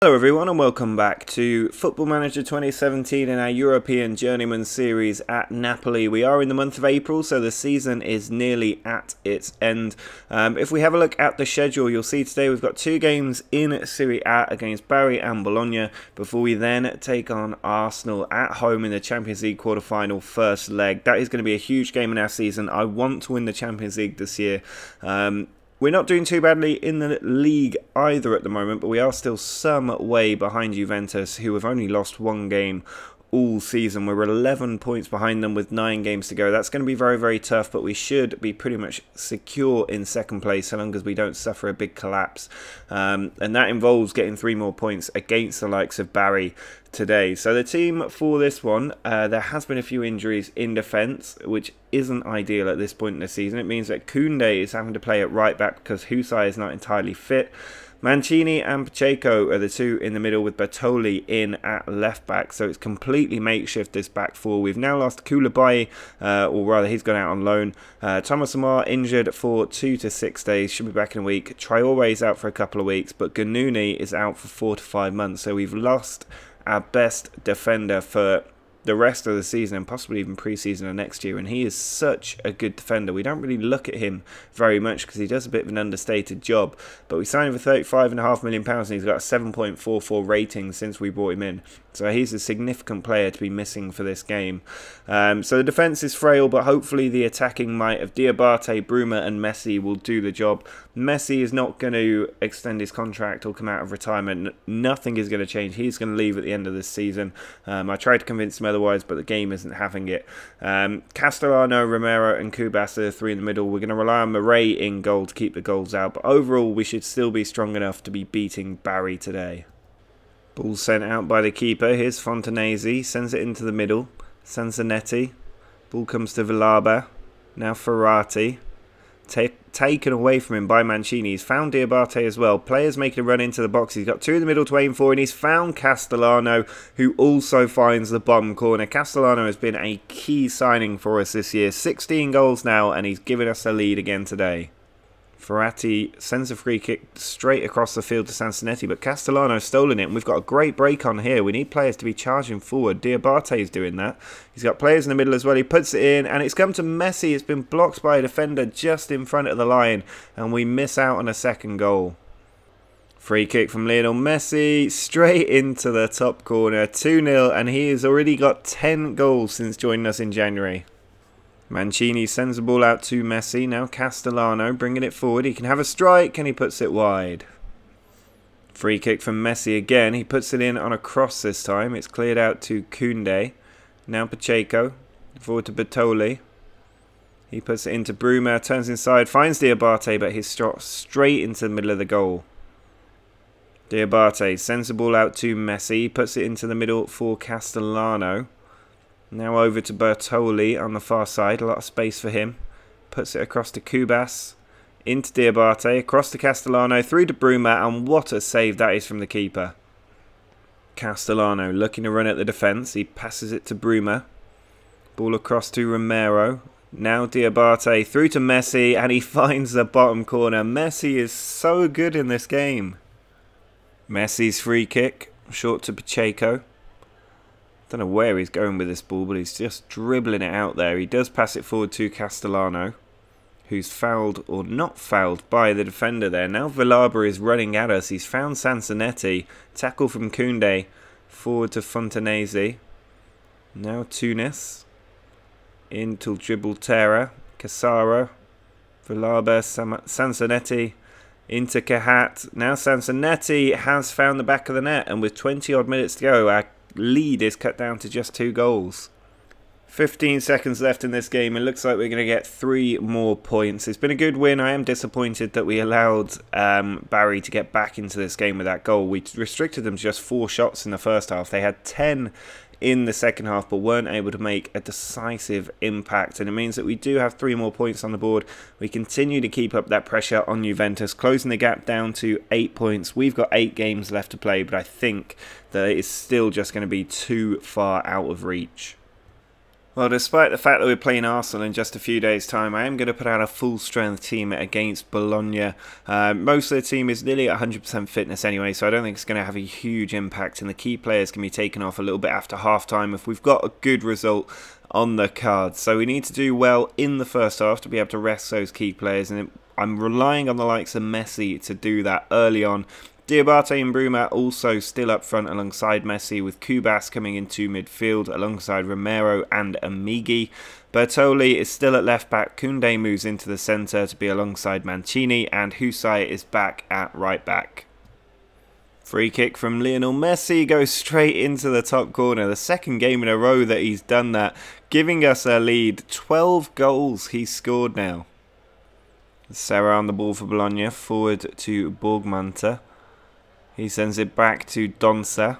Hello everyone and welcome back to Football Manager 2017 in our European Journeyman series at Napoli. We are in the month of April, so the season is nearly at its end. If we have a look at the schedule, you'll see today we've got two games in Serie A against Bari and Bologna before we then take on Arsenal at home in the Champions League quarter-final first leg. That is going to be a huge game in our season. I want to win the Champions League this year. We're not doing too badly in the league either at the moment, but we are still some way behind Juventus, who have only lost one game all season. We're 11 points behind them with 9 games to go. That's going to be very, very tough, but we should be pretty much secure in second place so long as we don't suffer a big collapse. And that involves getting 3 more points against the likes of Bari today. So the team for this one, there has been a few injuries in defence, which isn't ideal at this point in the season. It means that Koundé is having to play at right back because Husai is not entirely fit. Mancini and Pacheco are the two in the middle with Bertoli in at left back, so it's completely makeshift this back four. We've now lost Koulibaly, or rather he's gone out on loan. Thomas Amar injured for 2 to 6 days, should be back in a week. Traoré is out for a couple of weeks, but Ganouni is out for 4 to 5 months, so we've lost our best defender for the rest of the season and possibly even pre-season of next year, and he is such a good defender. We don't really look at him very much because he does a bit of an understated job, but we signed him for £35.5 million and he's got a 7.44 rating since we brought him in, so he's a significant player to be missing for this game. So the defence is frail, but hopefully the attacking might of Diabate, Bruma and Messi will do the job. Messi is not going to extend his contract or come out of retirement. Nothing is going to change. He's going to leave at the end of this season. I tried to convince him otherwise, but the game isn't having it. Castellano, Romero and Kubas are the three in the middle. We're going to rely on Murray in goal to keep the goals out, but overall we should still be strong enough to be beating Bari today. Ball sent out by the keeper. Here's Fontanesi, sends it into the middle. Sansonetti. Ball comes to Villalba. Now Ferrati. Taken away from him by Mancini. He's found Diabate as well. Players making a run into the box. He's got 2 in the middle to aim for, and he's found Castellano, who also finds the bottom corner. Castellano has been a key signing for us this year. 16 goals now, and he's given us a lead again today. Ferrati sends a free kick straight across the field to Sansonetti, but Castellano's stolen it, and we've got a great break on here. We need players to be charging forward. Diabate's doing that. He's got players in the middle as well. He puts it in, and it's come to Messi. It's been blocked by a defender just in front of the line, and we miss out on a second goal. Free kick from Lionel Messi, straight into the top corner, 2-0, and he has already got 10 goals since joining us in January. Mancini sends the ball out to Messi. Now Castellano bringing it forward. He can have a strike and he puts it wide. Free kick from Messi again. He puts it in on a cross this time. It's cleared out to Koundé. Now Pacheco. Forward to Bertoli. He puts it into Bruma. Turns inside. Finds Diabate, but he's shot straight into the middle of the goal. Diabate sends the ball out to Messi. He puts it into the middle for Castellano. Now over to Bertoli on the far side. A lot of space for him. Puts it across to Kubas. Into Diabate. Across to Castellano. Through to Bruma. And what a save that is from the keeper. Castellano looking to run at the defence. He passes it to Bruma. Ball across to Romero. Now Diabate. Through to Messi. And he finds the bottom corner. Messi is so good in this game. Messi's free kick. Short to Pacheco. Don't know where he's going with this ball, but he's just dribbling it out there. He does pass it forward to Castellano, who's fouled or not fouled by the defender there. Now Villalba is running at us. He's found Sansonetti. Tackle from Koundé. Forward to Fontanesi. Now Tunis. Into Gibraltar. Casaro. Villalba. Sansonetti. Into Kahat. Now Sansonetti has found the back of the net, and with 20 odd minutes to go, our lead is cut down to just 2 goals. 15 seconds left in this game. It looks like we're going to get 3 more points. It's been a good win. I am disappointed that we allowed Bari to get back into this game with that goal. We restricted them to just 4 shots in the first half. They had 10 in the second half, but weren't able to make a decisive impact, and it means that we do have 3 more points on the board. We continue to keep up that pressure on Juventus, closing the gap down to 8 points. We've got 8 games left to play, but I think that it is still just going to be too far out of reach. Well, despite the fact that we're playing Arsenal in just a few days' time, I am going to put out a full-strength team against Bologna. Most of the team is nearly at 100% fitness anyway, so I don't think it's going to have a huge impact, and the key players can be taken off a little bit after half-time if we've got a good result on the cards. So we need to do well in the first half to be able to rest those key players, and I'm relying on the likes of Messi to do that early on. Diabate and Bruma also still up front alongside Messi, with Kubas coming into midfield alongside Romero and Amighi. Bertoli is still at left back, Koundé moves into the centre to be alongside Mancini, and Husai is back at right back. Free kick from Lionel Messi goes straight into the top corner. The second game in a row that he's done that, giving us a lead. 12 goals he's scored now. Serra on the ball for Bologna, forward to Borgmanta. He sends it back to Donsa.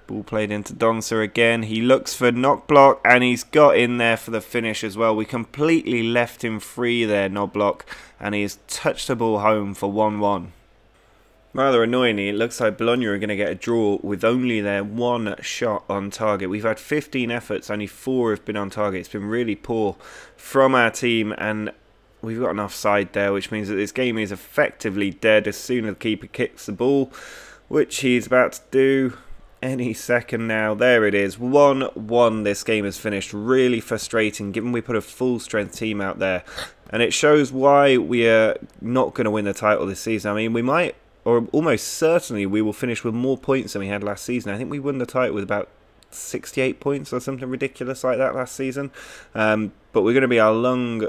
Ball played into Donsa again. He looks for knock block, and he's got in there for the finish as well. We completely left him free there, knock block, and he has touched the ball home for 1-1. Rather annoyingly, it looks like Bologna are going to get a draw with only their one shot on target. We've had 15 efforts, only 4 have been on target. It's been really poor from our team, and we've got an offside there, which means that this game is effectively dead as soon as the keeper kicks the ball, which he's about to do any second now. There it is, 1-1. This game is finished. Really frustrating, given we put a full-strength team out there. And it shows why we are not going to win the title this season. I mean, we might, or almost certainly, we will finish with more points than we had last season. I think we won the title with about 68 points or something ridiculous like that last season. But we're going to be a long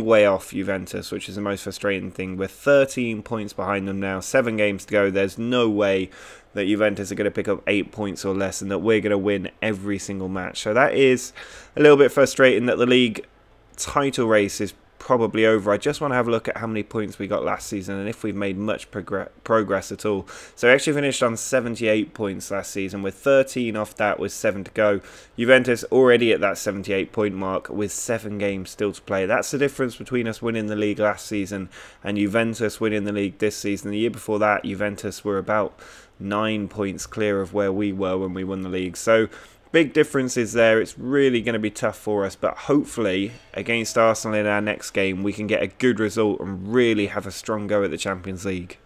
way off Juventus, which is the most frustrating thing. We're 13 points behind them now, 7 games to go. There's no way that Juventus are going to pick up 8 points or less and that we're going to win every single match. So that is a little bit frustrating that the league title race is probably over. I just want to have a look at how many points we got last season and if we've made much progress at all. So we actually finished on 78 points last season, with 13 off that with 7 to go. Juventus already at that 78 point mark with 7 games still to play. That's the difference between us winning the league last season and Juventus winning the league this season. The year before that, Juventus were about 9 points clear of where we were when we won the league. So big differences there. It's really going to be tough for us, but hopefully against Arsenal in our next game we can get a good result and really have a strong go at the Champions League.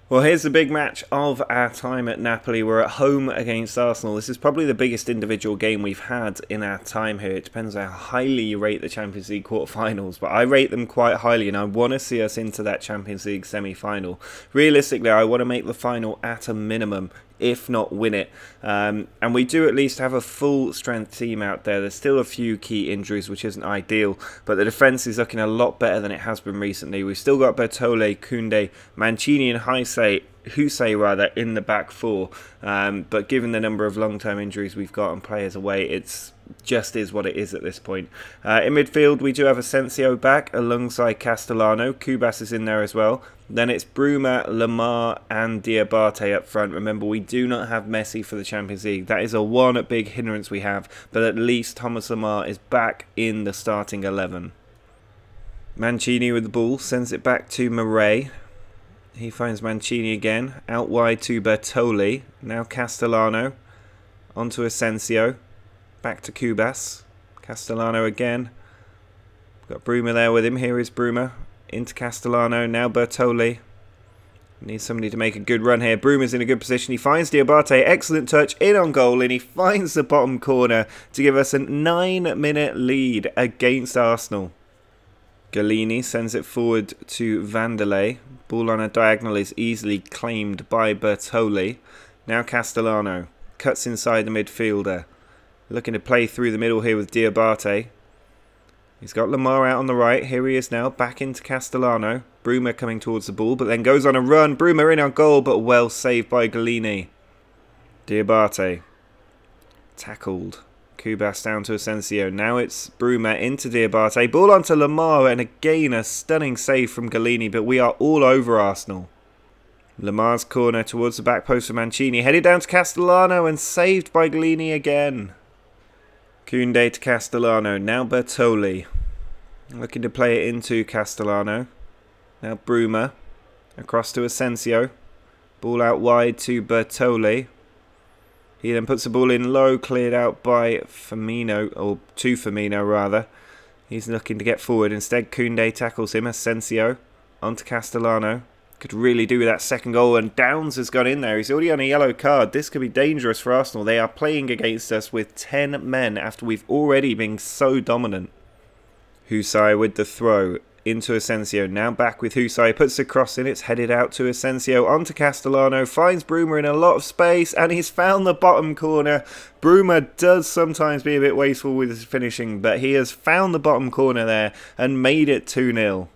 Well, here's the big match of our time at Napoli. We're at home against Arsenal. This is probably the biggest individual game we've had in our time here. It depends on how highly you rate the Champions League quarterfinals, but I rate them quite highly and I want to see us into that Champions League semi-final. Realistically, I want to make the final at a minimum, if not win it. And we do at least have a full strength team out there. There's still a few key injuries, which isn't ideal, but the defence is looking a lot better than it has been recently. We've still got Bertoli, Koundé, Mancini and Husai rather in the back four, but given the number of long-term injuries we've got and players away, it's just is what it is at this point. In midfield we do have Asensio back alongside Castellano. Kubas is in there as well. Then it's Bruma, Lamar and Diabate up front. Remember, we do not have Messi for the Champions League. That is a one big hindrance we have, but at least Thomas Lamar is back in the starting 11. Mancini with the ball, sends it back to Murray. He finds Mancini again, out wide to Bertoli. Now Castellano, onto Asensio, back to Kubas. Castellano again. Got Bruma there with him. Here is Bruma. Into Castellano, now Bertoli. Needs somebody to make a good run here. Bruma's in a good position. He finds Diabate. Excellent touch in on goal, and he finds the bottom corner to give us a 9-minute lead against Arsenal. Galini sends it forward to Vanderlei. Ball on a diagonal is easily claimed by Bertoli. Now Castellano cuts inside the midfielder. Looking to play through the middle here with Diabate. He's got Lamar out on the right. Here he is now, back into Castellano. Bruma coming towards the ball, but then goes on a run. Bruma in on goal, but well saved by Galini. Diabate. Tackled. Kubas down to Asensio. Now it's Bruma into Diabate. Ball onto Lamar, and again a stunning save from Galini, but we are all over Arsenal. Lamar's corner towards the back post of Mancini. Headed down to Castellano and saved by Galini again. Koundé to Castellano. Now Bertoli. Looking to play it into Castellano. Now Bruma. Across to Asensio. Ball out wide to Bertoli. He then puts the ball in low, cleared out by Firmino, or to Firmino rather. He's looking to get forward. Instead, Koundé tackles him. Asensio onto Castellano. Could really do with that second goal, and Downs has gone in there. He's already on a yellow card. This could be dangerous for Arsenal. They are playing against us with 10 men after we've already been so dominant. Husai with the throw into Asensio. Now back with Husai. Puts the cross in. It's headed out to Asensio. Onto Castellano. Finds Bruma in a lot of space, and he's found the bottom corner. Bruma does sometimes be a bit wasteful with his finishing, but he has found the bottom corner there and made it 2-0.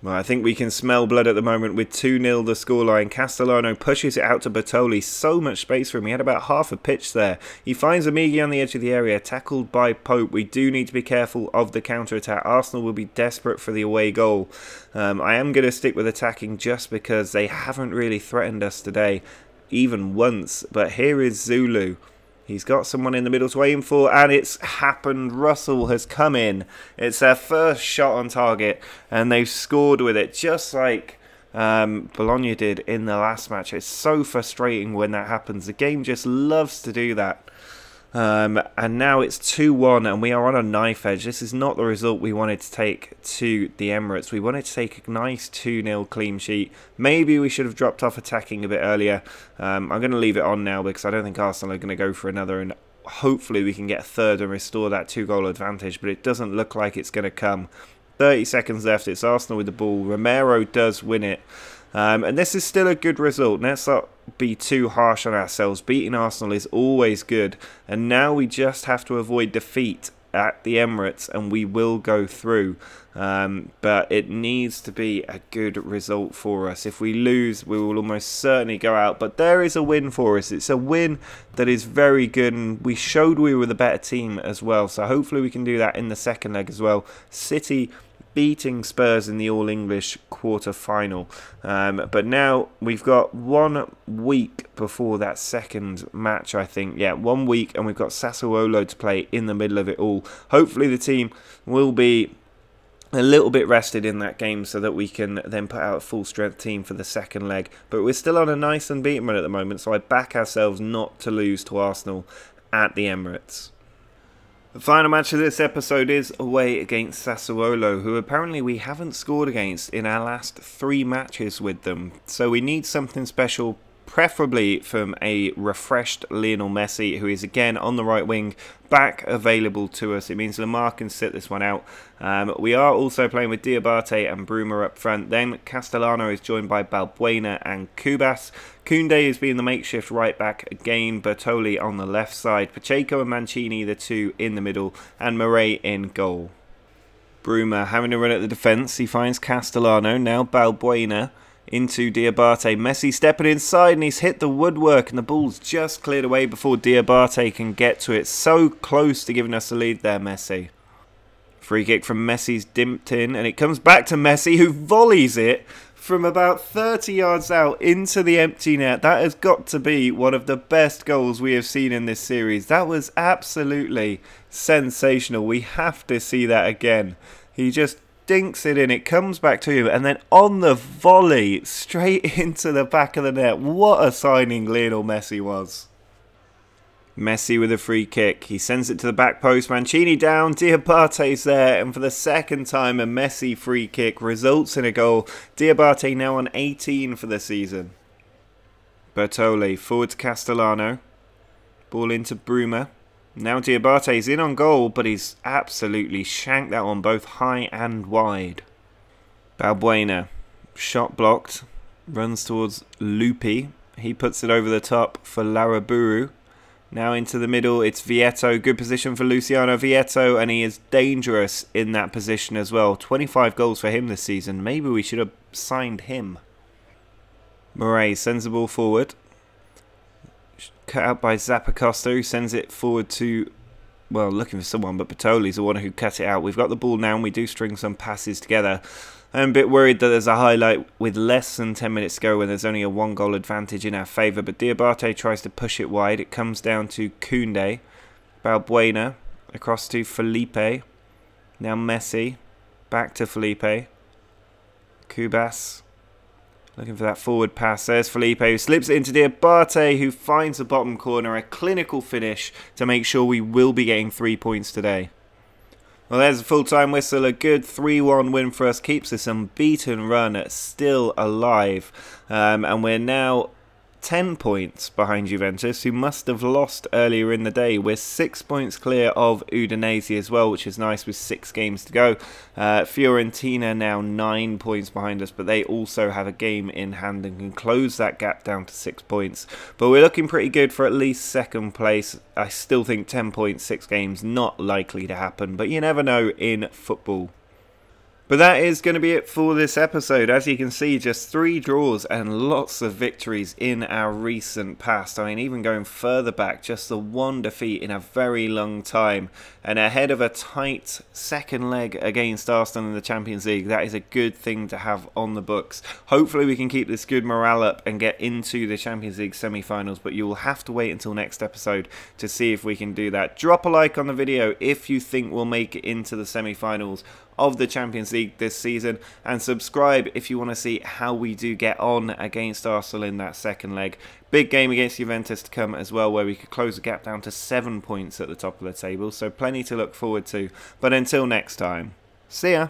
Well, I think we can smell blood at the moment with 2-0 the scoreline. Castellano pushes it out to Bertoli. So much space for him. He had about half a pitch there. He finds Amigi on the edge of the area, tackled by Pope. We do need to be careful of the counter-attack. Arsenal will be desperate for the away goal. I am going to stick with attacking just because they haven't really threatened us today, even once. But here is Zulu. He's got someone in the middle to aim for, and it's happened. Russell has come in. It's their first shot on target, and they've scored with it, just like Bologna did in the last match. It's so frustrating when that happens. The game just loves to do that. And now it's 2-1, and we are on a knife edge. This is not the result we wanted to take to the Emirates. We wanted to take a nice 2-0 clean sheet. Maybe we should have dropped off attacking a bit earlier. I'm going to leave it on now because I don't think Arsenal are going to go for another, and hopefully we can get a third and restore that 2-goal advantage, but it doesn't look like it's going to come. 30 seconds left. It's Arsenal with the ball. Romero does win it. And this is still a good result. Let's not be too harsh on ourselves. Beating Arsenal is always good. And now we just have to avoid defeat at the Emirates, and we will go through. But it needs to be a good result for us. If we lose, we will almost certainly go out. But there is a win for us. It's a win that is very good, and we showed we were the better team as well. So hopefully we can do that in the second leg as well. City beating Spurs in the All-English quarter-final. But now we've got 1 week before that second match, I think. Yeah, 1 week, and we've got Sassuolo to play in the middle of it all. Hopefully the team will be a little bit rested in that game so that we can then put out a full-strength team for the second leg. But we're still on a nice unbeaten run at the moment, so I back ourselves not to lose to Arsenal at the Emirates. The final match of this episode is away against Sassuolo, who apparently we haven't scored against in our last 3 matches with them. So we need something special, preferably from a refreshed Lionel Messi, who is again on the right wing, back available to us. It means Lamar can sit this one out. We are also playing with Diabate and Bruma up front. Then Castellano is joined by Balbuena and Cubas. Koundé is being the makeshift right back again. Bertoli on the left side. Pacheco and Mancini, the two in the middle. And Murray in goal. Bruma having a run at the defence. He finds Castellano. Now Balbuena into Diabate. Messi stepping inside, and he's hit the woodwork, and the ball's just cleared away before Diabate can get to it. So close to giving us the lead there, Messi. Free kick from Messi's dimped in, and it comes back to Messi, who volleys it from about 30 yards out into the empty net. That has got to be one of the best goals we have seen in this series. That was absolutely sensational. We have to see that again. He just dinks it in, it comes back to him, and then on the volley, straight into the back of the net. What a signing Lionel Messi was. Messi with a free kick. He sends it to the back post. Mancini down. Diabate's there. And for the second time, a Messi free kick results in a goal. Diabate now on 18 for the season. Bertoli forward to Castellano. Ball into Bruma. Now Diabate's in on goal, but he's absolutely shanked that one both high and wide. Balbuena. Shot blocked. Runs towards Lupi. He puts it over the top for Laraburu. Now into the middle, it's Vietto. Good position for Luciano Vietto, and he is dangerous in that position as well. 25 goals for him this season. Maybe we should have signed him. Murray sends the ball forward. Cut out by Zappacosta, who sends it forward to, well, looking for someone, but Bertoli's the one who cut it out. We've got the ball now, and we do string some passes together. I'm a bit worried that there's a highlight with less than 10 minutes to go when there's only a 1-goal advantage in our favour. But Diabate tries to push it wide. It comes down to Koundé. Balbuena across to Felipe. Now Messi. Back to Felipe. Cubas. Looking for that forward pass. There's Felipe, who slips it into Diabate, who finds the bottom corner. A clinical finish to make sure we will be getting 3 points today. Well, there's a full-time whistle. A good 3-1 win for us. Keeps this unbeaten run still alive. And we're now 10 points behind Juventus, who must have lost earlier in the day. We're 6 points clear of Udinese as well, which is nice with 6 games to go. Fiorentina now 9 points behind us, but they also have a game in hand and can close that gap down to 6 points. But we're looking pretty good for at least second place. I still think 10 points, 6 games, not likely to happen, but you never know in football. But that is going to be it for this episode. As you can see, just 3 draws and lots of victories in our recent past. I mean, even going further back, just the 1 defeat in a very long time. And ahead of a tight second leg against Arsenal in the Champions League, that is a good thing to have on the books. Hopefully we can keep this good morale up and get into the Champions League semi-finals, but you will have to wait until next episode to see if we can do that. Drop a like on the video if you think we'll make it into the semi-finals of the Champions League this season, and subscribe if you want to see how we do get on against Arsenal in that second leg. Big game against Juventus to come as well, where we could close the gap down to 7 points at the top of the table, so plenty to look forward to. But until next time, see ya!